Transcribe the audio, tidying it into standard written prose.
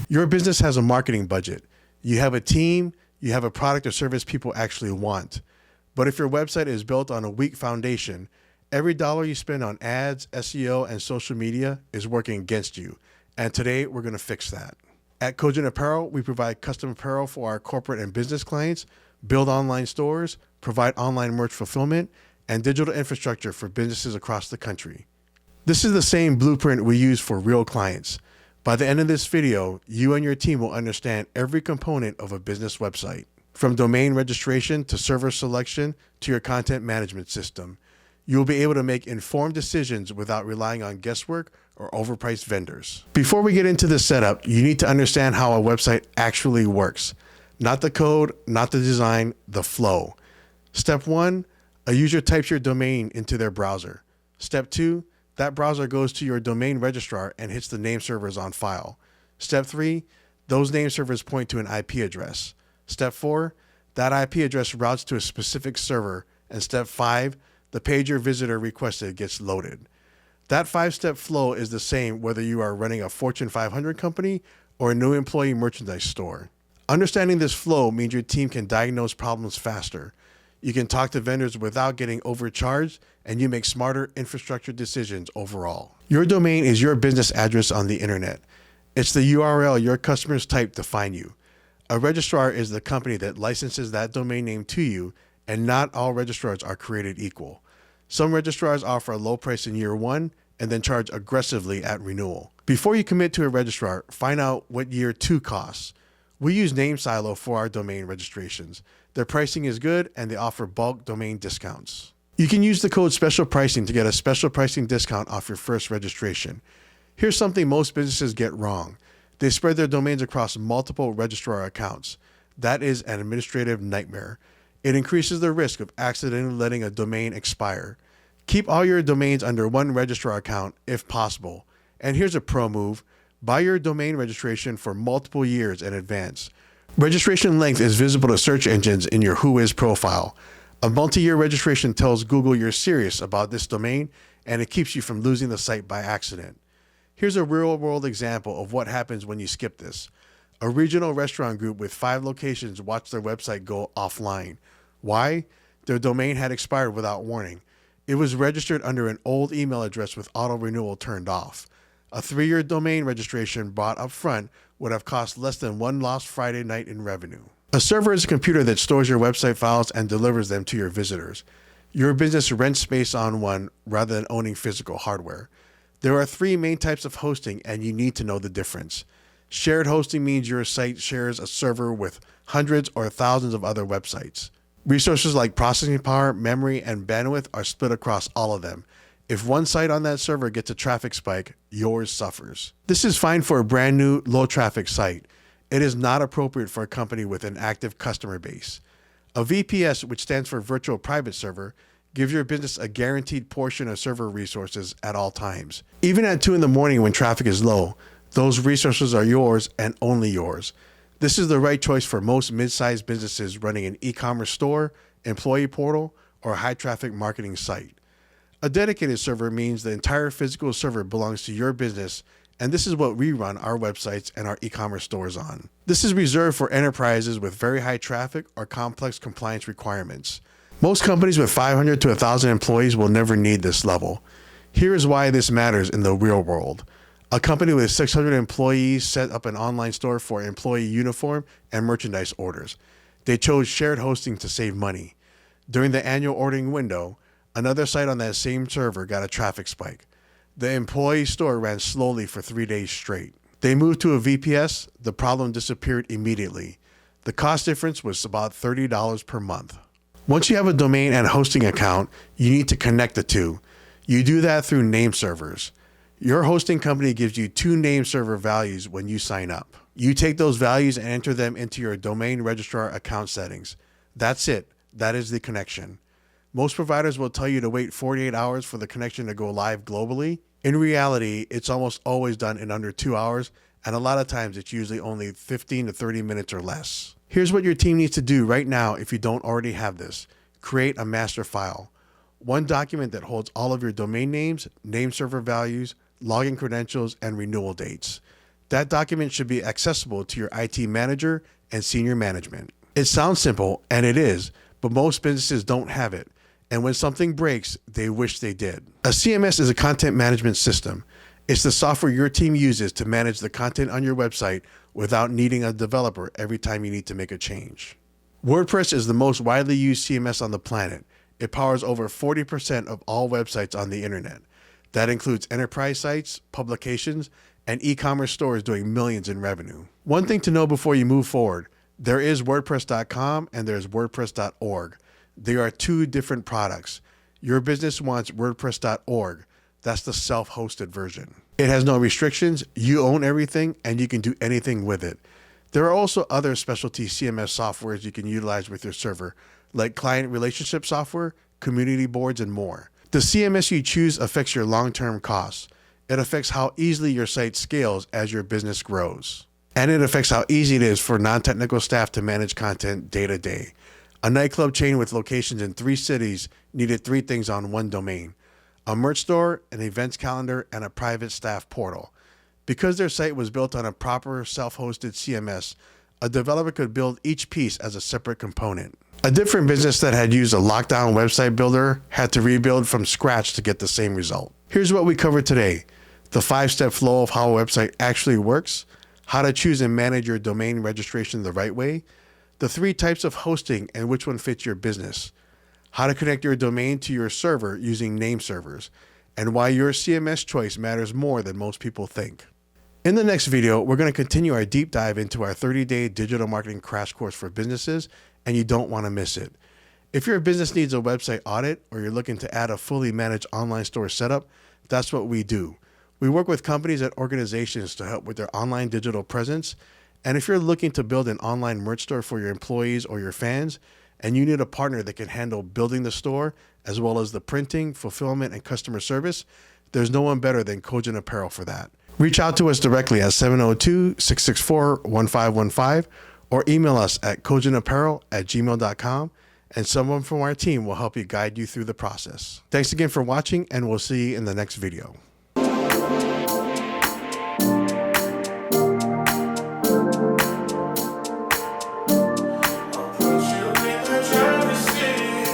Your business has a marketing budget. You have a team, you have a product or service people actually want. But if your website is built on a weak foundation, every dollar you spend on ads, SEO, and social media is working against you. And today we're going to fix that. At Cogent Apparel, we provide custom apparel for our corporate and business clients, build online stores, provide online merch fulfillment, and digital infrastructure for businesses across the country. This is the same blueprint we use for real clients. By the end of this video, you and your team will understand every component of a business website, from domain registration to server selection to your content management system. You will be able to make informed decisions without relying on guesswork or overpriced vendors. Before we get into the setup, you need to understand how a website actually works. Not the code, not the design, the flow. Step 1, a user types your domain into their browser. Step 2, that browser goes to your domain registrar and hits the name servers on file. Step 3, those name servers point to an IP address. Step 4, that IP address routes to a specific server. And step 5, the page your visitor requested gets loaded. That 5-step flow is the same whether you are running a Fortune 500 company or a new employee merchandise store. Understanding this flow means your team can diagnose problems faster. You can talk to vendors without getting overcharged, and you make smarter infrastructure decisions overall. Your domain is your business address on the internet. It's the URL your customers type to find you. A registrar is the company that licenses that domain name to you, and not all registrars are created equal. Some registrars offer a low price in year 1 and then charge aggressively at renewal. Before you commit to a registrar, find out what year 2 costs. We use NameSilo for our domain registrations. Their pricing is good and they offer bulk domain discounts. You can use the code special pricing to get a special pricing discount off your first registration. Here's something most businesses get wrong. They spread their domains across multiple registrar accounts. That is an administrative nightmare. It increases the risk of accidentally letting a domain expire. Keep all your domains under one registrar account if possible. And here's a pro move. Buy your domain registration for multiple years in advance. Registration length is visible to search engines in your Whois profile. A multi-year registration tells Google you're serious about this domain, and it keeps you from losing the site by accident. Here's a real-world example of what happens when you skip this. A regional restaurant group with 5 locations watched their website go offline. Why? Their domain had expired without warning. It was registered under an old email address with auto-renewal turned off. A 3-year domain registration bought up front would have cost less than one lost Friday night in revenue. A server is a computer that stores your website files and delivers them to your visitors. Your business rents space on one rather than owning physical hardware. There are 3 main types of hosting, and you need to know the difference. Shared hosting means your site shares a server with hundreds or thousands of other websites. Resources like processing power, memory, and bandwidth are split across all of them. If one site on that server gets a traffic spike, yours suffers. This is fine for a brand new, low traffic site. It is not appropriate for a company with an active customer base. A VPS, which stands for Virtual Private Server, gives your business a guaranteed portion of server resources at all times. Even at 2 in the morning when traffic is low, those resources are yours and only yours. This is the right choice for most mid-sized businesses running an e-commerce store, employee portal, or high traffic marketing site. A dedicated server means the entire physical server belongs to your business, and this is what we run our websites and our e-commerce stores on. This is reserved for enterprises with very high traffic or complex compliance requirements. Most companies with 500 to 1,000 employees will never need this level. Here is why this matters in the real world. A company with 600 employees set up an online store for employee uniform and merchandise orders. They chose shared hosting to save money. During the annual ordering window, another site on that same server got a traffic spike. The employee store ran slowly for 3 days straight. They moved to a VPS, the problem disappeared immediately. The cost difference was about $30 per month. Once you have a domain and hosting account, you need to connect the two. You do that through name servers. Your hosting company gives you 2 name server values when you sign up. You take those values and enter them into your domain registrar account settings. That's it. That is the connection. Most providers will tell you to wait 48 hours for the connection to go live globally. In reality, it's almost always done in under 2 hours, and a lot of times it's usually only 15 to 30 minutes or less. Here's what your team needs to do right now if you don't already have this. Create a master file. One document that holds all of your domain names, name server values, login credentials, and renewal dates. That document should be accessible to your IT manager and senior management. It sounds simple, and it is, but most businesses don't have it. And when something breaks, they wish they did. A CMS is a content management system. It's the software your team uses to manage the content on your website without needing a developer every time you need to make a change. WordPress is the most widely used CMS on the planet. It powers over 40% of all websites on the internet. That includes enterprise sites, publications, and e-commerce stores doing millions in revenue. One thing to know before you move forward, there is WordPress.com and there's WordPress.org. They are two different products. Your business wants WordPress.org. That's the self-hosted version. It has no restrictions, you own everything, and you can do anything with it. There are also other specialty CMS softwares you can utilize with your server, like client relationship software, community boards, and more. The CMS you choose affects your long-term costs. It affects how easily your site scales as your business grows. And it affects how easy it is for non-technical staff to manage content day to day. A nightclub chain with locations in 3 cities needed 3 things on one domain: a merch store, an events calendar, and a private staff portal. Because their site was built on a proper self-hosted CMS, a developer could build each piece as a separate component. A different business that had used a lockdown website builder had to rebuild from scratch to get the same result. Here's what we covered today: the 5-step flow of how a website actually works, how to choose and manage your domain registration the right way, the 3 types of hosting and which one fits your business, how to connect your domain to your server using name servers, and why your CMS choice matters more than most people think. In the next video, we're going to continue our deep dive into our 30-day digital marketing crash course for businesses, and you don't want to miss it. If your business needs a website audit or you're looking to add a fully managed online store setup, that's what we do. We work with companies and organizations to help with their online digital presence. And if you're looking to build an online merch store for your employees or your fans, and you need a partner that can handle building the store, as well as the printing, fulfillment, and customer service, there's no one better than Cogent Apparel for that. Reach out to us directly at 702-664-1515 or email us at cogentapparel@gmail.com, and someone from our team will help you guide you through the process. Thanks again for watching, and we'll see you in the next video.